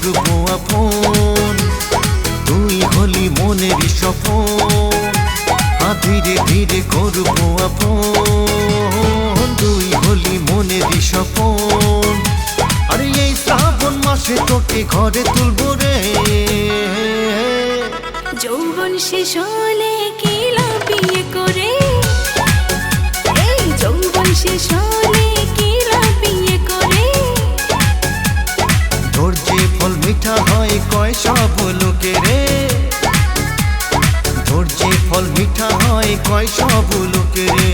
করব আপন, তুই হলি মনের স্বপন। ধীরে ধীরে করব আপন, তুই হলি মনের স্বপন। আরে এই শ্রাবণ মাসে তোকে ঘরে তুলবো রে। যৌবন শেষ হলে কি লাভ বিয়ে করে, এই যৌবন শেষ হলে কি লাভ বিয়ে করে। ধৈর্যে ফল মিঠা হয় কয় সব লোকে রে, ধৈর্যে ফল মিঠা হয় কয় সব লোকে রে।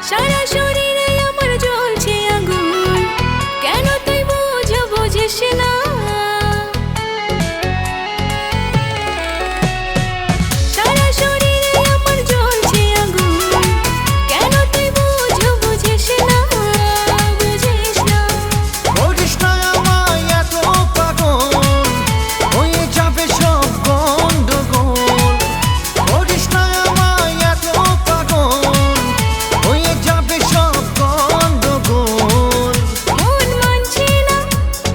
সারা শরীরে আমার জ্বলছে আগুন, কেন তুই বুঝিস না। সারা শরীরে আমার জ্বলছে আগুন, কেন তুই বুঝিস না, বুঝিস না। করিস না আমায় এত পাগল, হয়ে যাবে সব গন্ডগোল। করিস না আমায় এত পাগল, হয়ে যাবে সব গন্ডগোল। মন মানছে না,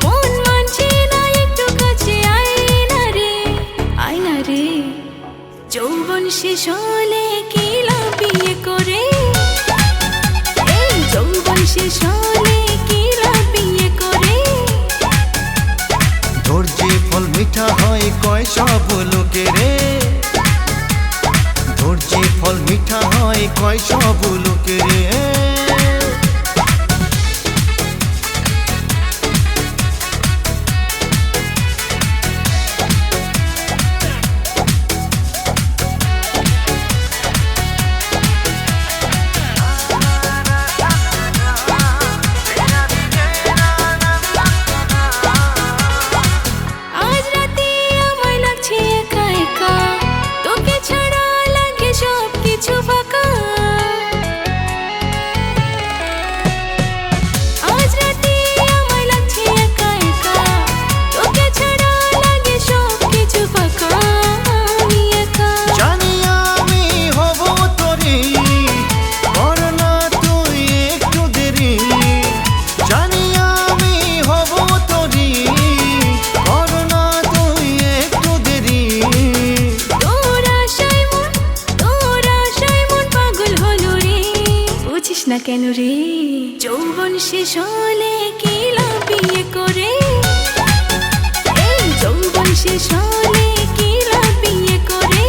মন মানছে না, একটু কাছে আয় না রে, আয় না রে। যৌবন শেষ হলে কি লাভ বিয়ে করে, এই যৌবন শেষ হলে কি লাভ বিয়ে করে। ধৈর্যে ফল মিঠা হয় কয় সব লোকে রে, ধৈর্যে ফল মিঠা হয় কয় সব লোকে রে। আজ রাতে আমায় লাগছে একা একা, তোকে ছাড়া লাগে সব কিছু ফাঁকা। আজ রাতে আমায় লাগছে একা একা, তোকে ছাড়া লাগে সব কিছু ফাঁকা। আমি একা জানি আমি হব তোরি, কর না তুই একটু দেরি। জানি আমি হব তোরি, কর না তুই একটু দেরি। তোর আশায় মন পাগল হলো রে, বুঝিস না কেন রে। যৌবন শেষ হলে কি লাভ বিয়ে করে, এই যৌবন শেষ হলে কি লাভ বিয়ে করে।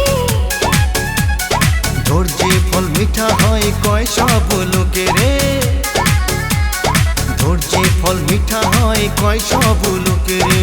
ধৈর্যে ফল মিঠা হয় কয় সব লোকে রে, ধৈর্যে ফল মিঠা হয় কয় সব লোকে রে।